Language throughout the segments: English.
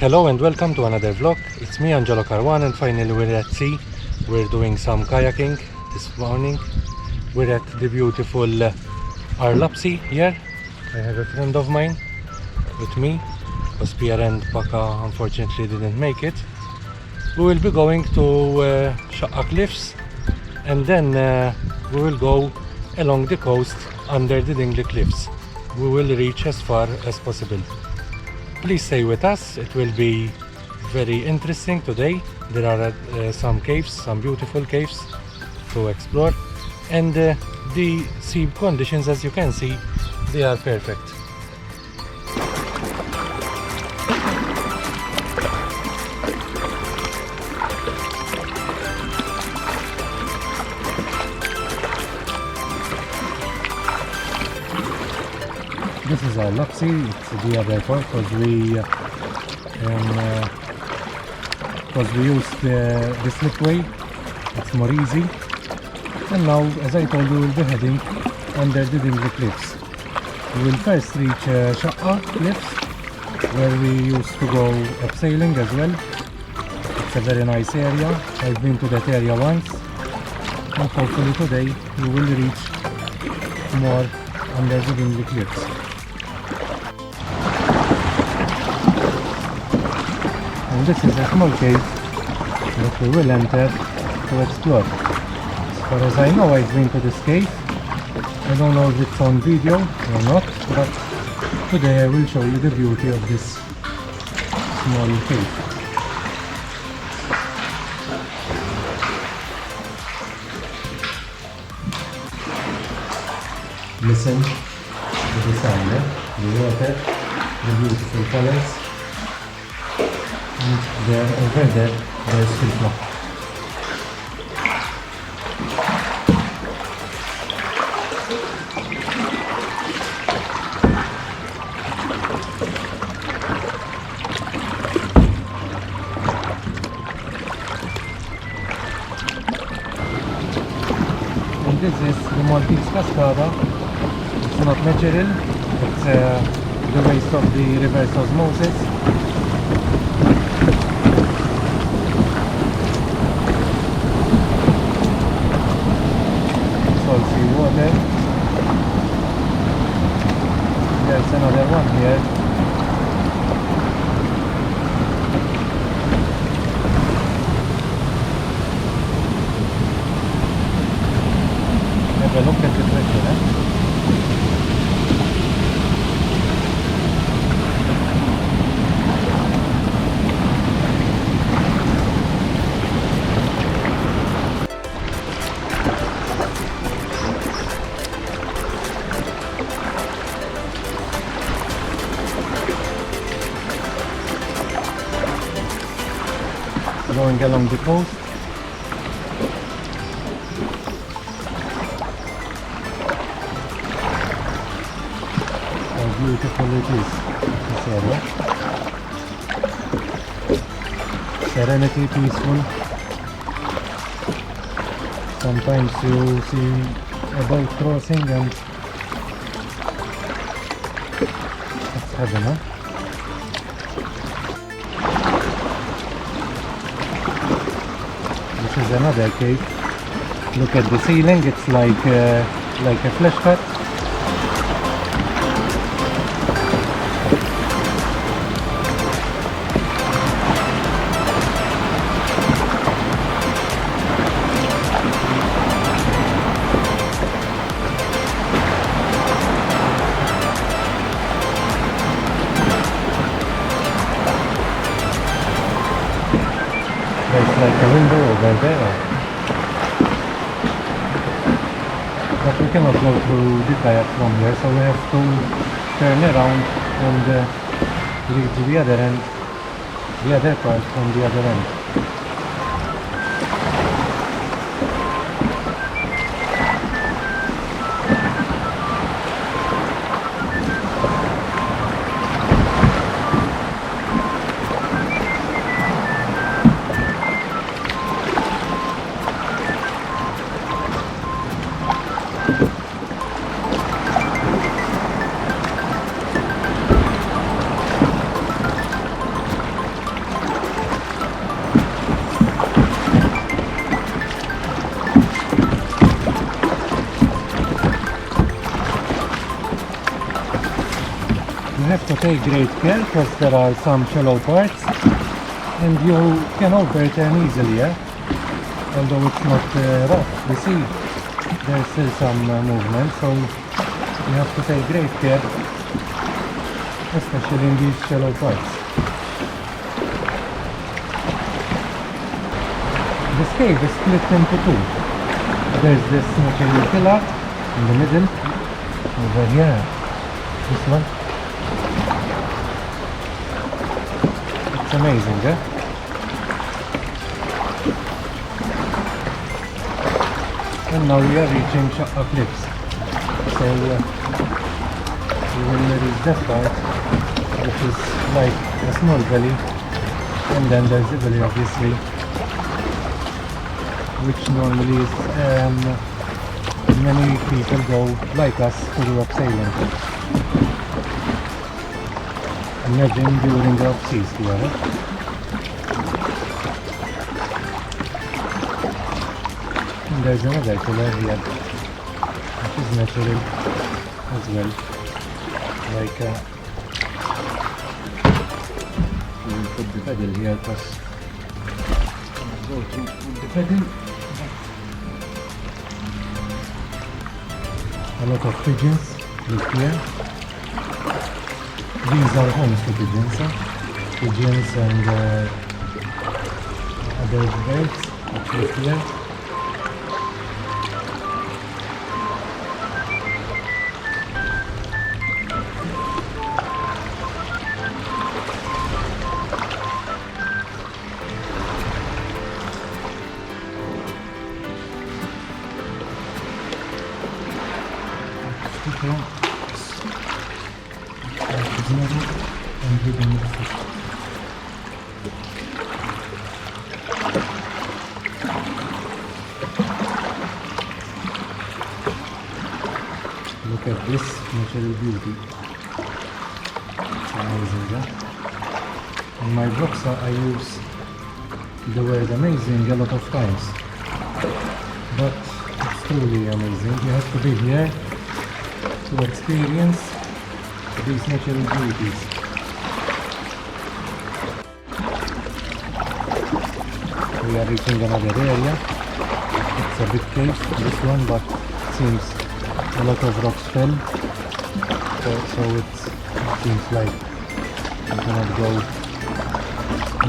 Hello and welcome to another vlog. It's me, Angelo Carwan, and finally we're at sea. We're doing some kayaking this morning. We're at the beautiful Għar Lapsi here. I have a friend of mine with me, because Pierre and Paka unfortunately didn't make it. We will be going to Xaqqa Cliffs, and then we will go along the coast under the Dingli Cliffs. We will reach as far as possible. Please stay with us, it will be very interesting today. There are some caves, some beautiful caves to explore, and the sea conditions, as you can see, they are perfect. This is Għar Lapsi, it's the other part because we used the slipway, it's more easy. And now, as I told you, we'll be heading under the Dingli Cliffs. We will first reach Xaqqa Cliffs, where we used to go abseiling as well. It's a very nice area, I've been to that area once. And hopefully today we will reach more under the Dingli Cliffs. And this is a small cave that we will enter to explore. As far as I know, I've been to this cave. I don't know if it's on video or not, but today I will show you the beauty of this small cave. Listen to the sound, the water, the beautiful colors. And there, over there, there's Xaqqa. And this is the Maltese cascada. It's not natural, it's the waste of the reverse osmosis. Water. There's another one here. Have a look at the treasure, going along the coast. How beautiful it is, this area. Serenity, peaceful. Sometimes you see a boat crossing and it's heaven, huh? This is another cave. Look at the ceiling, it's like a flesh cut. There's like a window over there. But we cannot go through the kayak from here, so we have to turn around and reach the other end, the other part from the other end. to take great care because there are some shallow parts and you can overturn easily, yeah? Although it's not rough, you see there's still some movement, so you have to take great care, especially in these shallow parts. This cave is split into two. There's this natural pillar in the middle, over here, this one. It's amazing, eh? And now we are reaching Xaqqa Cliffs. So we will reach that part, which is like a small valley, and then there's the valley obviously, which normally is many people go like us to do abseiling. Imagine during the off-season here. And there's another pillar here, which is natural as well. Like we will put the pedal here because go to the pedal. A lot of pigeons live here. These are homes to pigeons, pigeons and other birds that live here. Look at this natural beauty. It's amazing, yeah? In my books I use the word amazing a lot of times, but it's truly amazing. You have to be here to experience these natural beauties. We are reaching another area. It's a big cave, this one, but it seems a lot of rocks fell, so it seems like we cannot go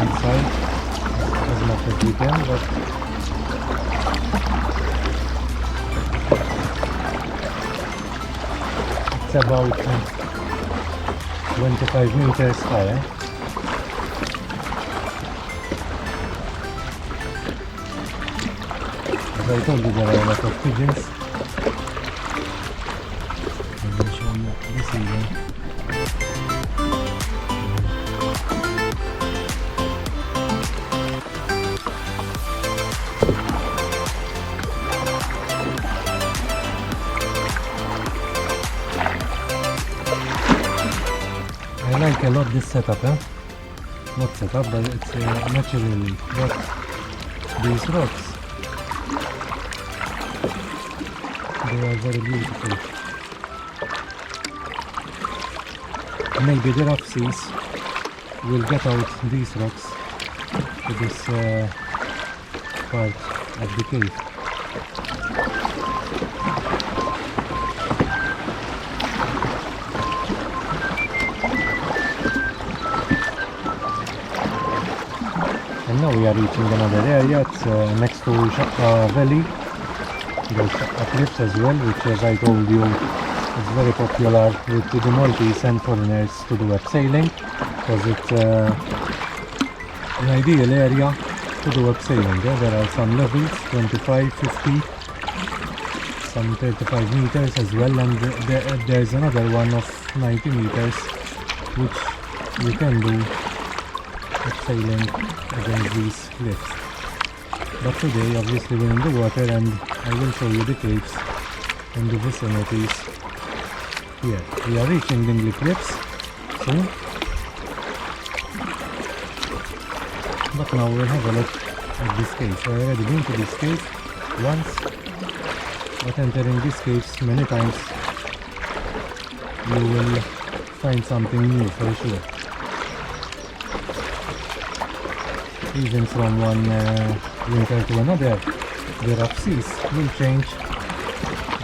inside as much as we can, but it's about 25 meters high. As I told you, there are a lot of pigeons. I like a lot this setup, not setup, but it's naturally. But these rocks, they are very beautiful. Maybe the rough seas will get out these rocks to this part of the cave. And now we are reaching another area. It's next to Xaqqa Valley. There's Xaqqa Cliffs as well, which, as I told you, is very popular with the Maltese and foreigners to do abseiling, because it's an ideal area to do abseiling. There are some levels, 25, 50, some 35 meters as well, and there's another one of 90 meters which you can do abseiling against these cliffs. But today obviously we're in the water, and I will show you the caves in the vicinities here. We are reaching Dingli Cliffs soon, but now we'll have a look at this cave. So I've already been to this cave once, but entering these caves many times you will find something new for sure. Even from one winter to another, the Lapsis will change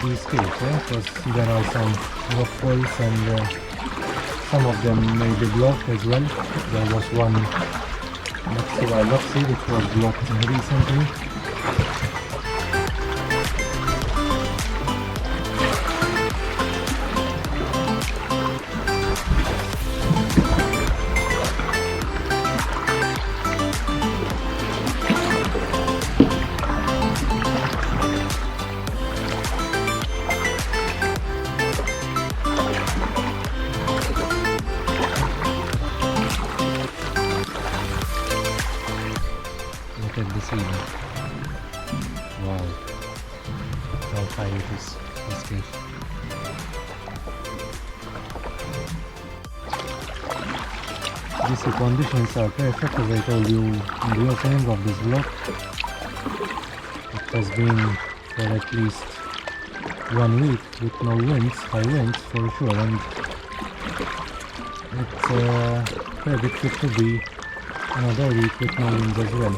these caves, because there are some rock falls and some of them may be blocked as well. There was one next to Għar Lapsi which was blocked recently. Look at the ceiling. Wow, how high it is, this cave. These conditions are perfect, as I told you in the opening of this vlog. It has been for at least 1 week with no winds, high winds for sure, and it's predicted to be another week with no winds as well.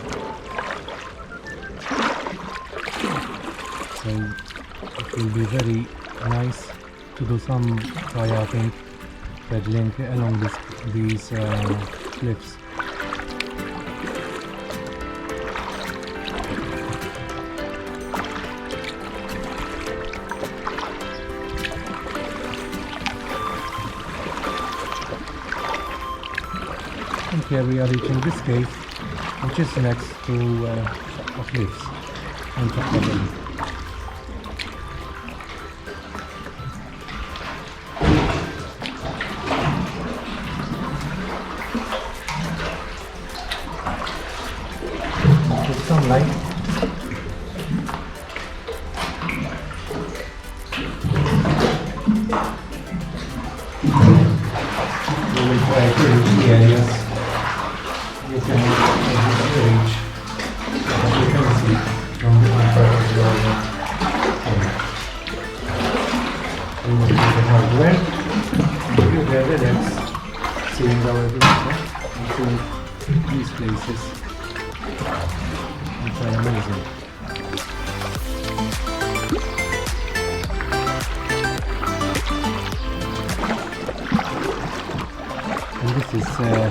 So it will be very nice to do some kayaking, paddling along these cliffs. And here we are reaching this cave, which is next to Xaqqa Cliffs and Xaqqa Valley. Put some light. We will try to reach the areas you can reach, as you can see from the part of the we will do the hard work. You get relax, seeing our views and seeing these places, which are amazing. And this is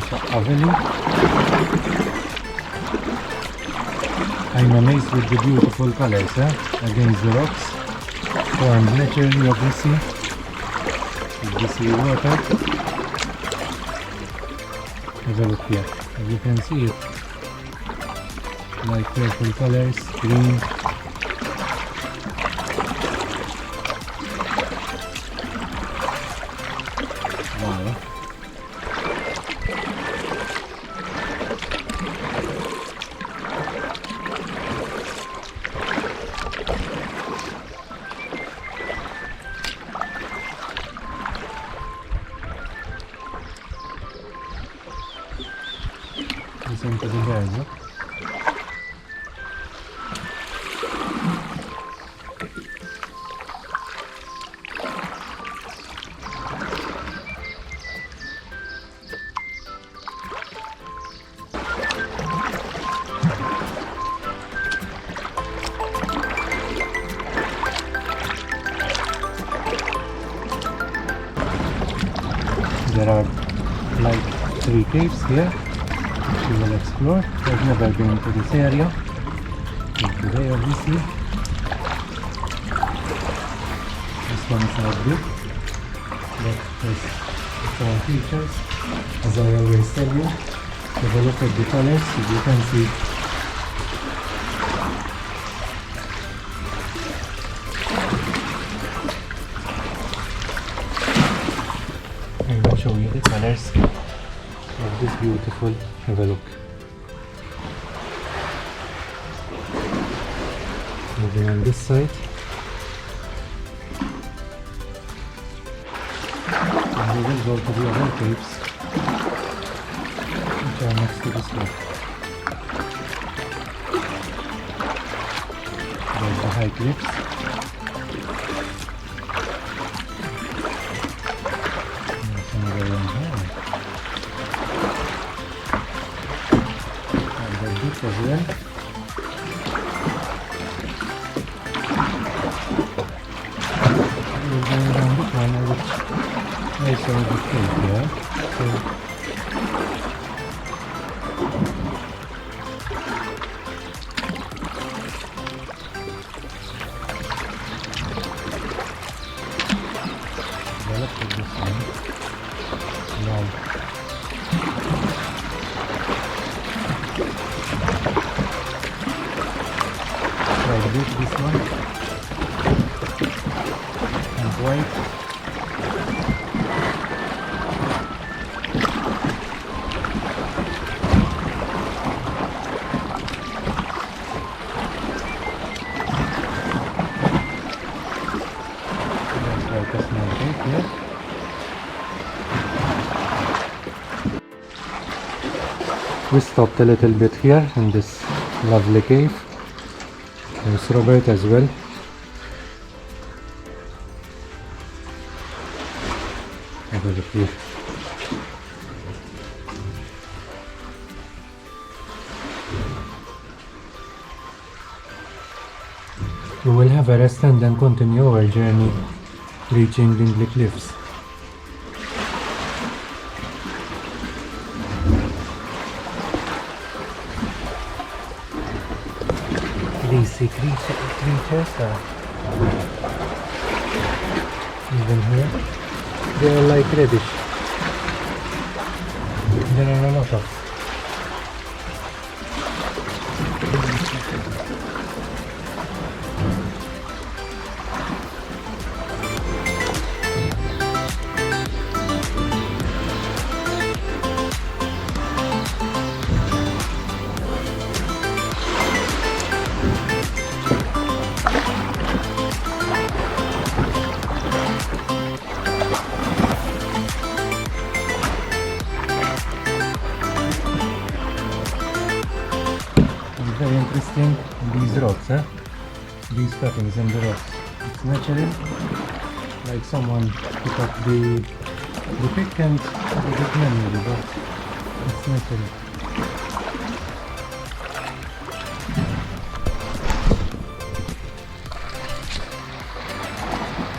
Xaqqa Valley. I'm amazed with the beautiful colors against the rocks, formed naturally obviously with the sea water. Have a look here, as you can see it, like purple colors, green. Wow. Listen to the birds, huh? There are like 3 caves here which we will explore. I've never been to this area till today obviously. This one is not big, but has its own features. As I always tell you, have a look at the colors, as you can see. I will show you the colors of this beautiful, have a look. Moving on this side. And we will go to the other caves, which are next to this one. There's the high cliffs. There's another this as well. We'll go around the corner which I saw the cave here. So let's take this one. Now like this one and white. That's like a small cake here. We stopped a little bit here in this lovely cave. There's Robert as well. Have a look here. We will have a rest and then continue our journey reaching Dingli Cliffs. These sea creatures are even here. They are like reddish. There are a lot of. Very interesting, these rocks, these cuttings in the rocks. It's natural, like someone took up the pick and did it manually, but it's natural.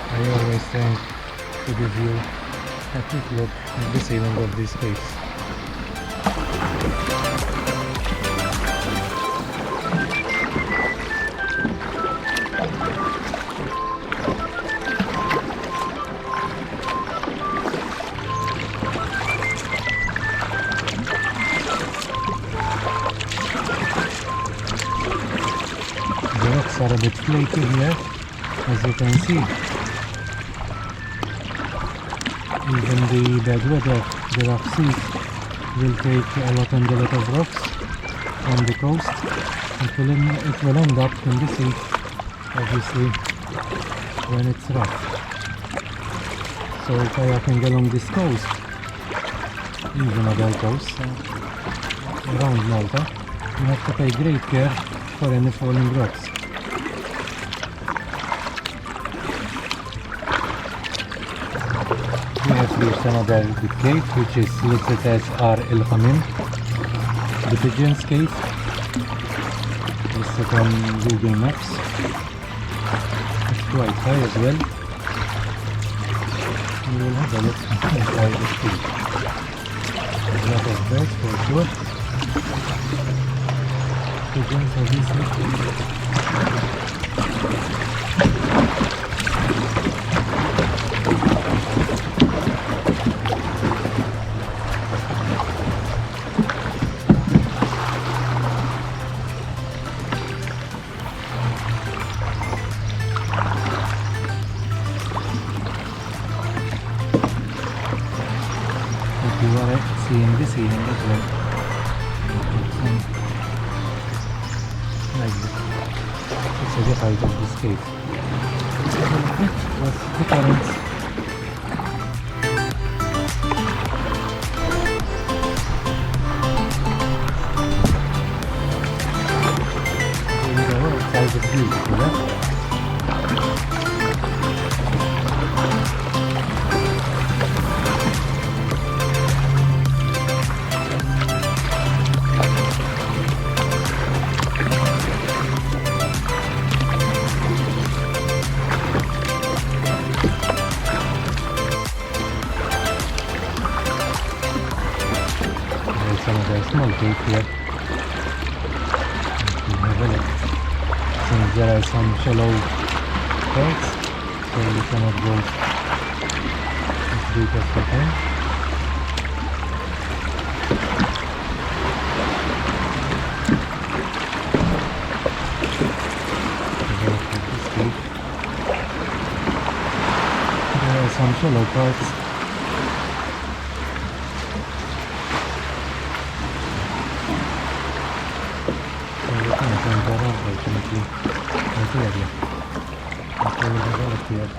I always try to give you a quick look at the ceiling of this cave. Are a bit flaky here, as you can see. Even the bad weather, the rough seas will take a lot and a lot of rocks on the coast. It will end up in the sea, obviously, when it's rough. So kayaking along this coast, even other coasts around Malta, you have to pay great care for any falling rocks. We have reached another big cave, which is listed as Għar il-Ħamiem, the Pigeons Cave. Listed on Google Maps. It's quite high as well. We will have a look inside this cave. There's a lot of birds for sure. Pigeons are decent. You are seeing the ceiling as well. Like this. It's the height of this cave. What's the difference? There you go, outside is beautiful, huh? another small cave here. Since there are some shallow parts, so we cannot go as deep as we can. There are some shallow parts. Unfortunately, that area. That's where we developed here.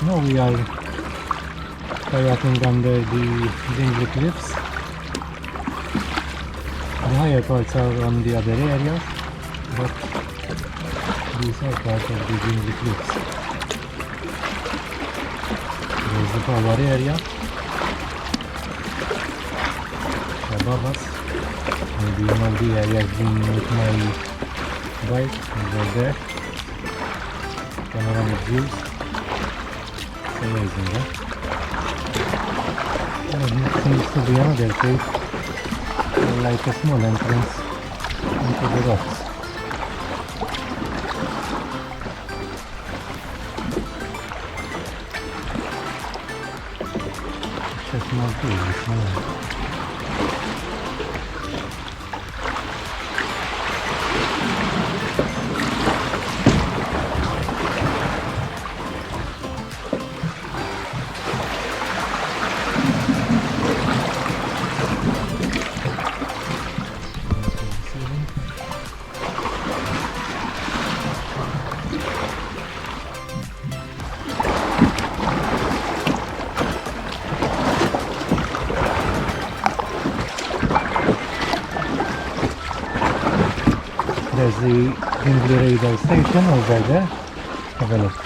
Now we are kayaking under the Dingli Cliffs. The higher parts are on the other areas, but these are part of the Dingli Cliffs. There's the power area above us. Maybe one of the areas being with my bike over there. Panoramic views. It's amazing, huh? And it seems to be another cave, like a small entrance into the rocks. Small cave, small. There's the Dingli radar station over there. Have a look.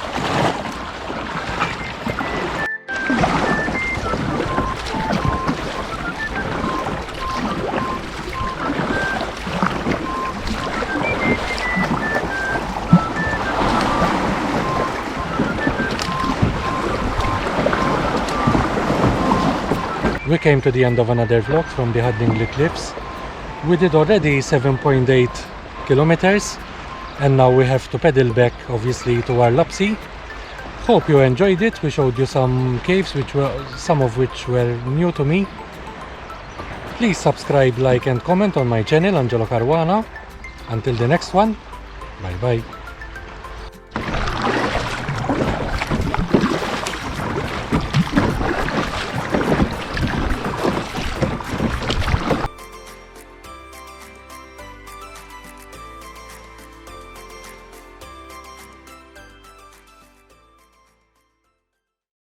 We came to the end of another vlog from the Dingli Cliffs. We did already 7.8 kilometers, and now we have to pedal back, obviously, to Għar Lapsi. Hope you enjoyed it. We showed you some caves, some of which were new to me. Please subscribe, like and comment on my channel, Angelo Caruana. Until the next one, bye bye.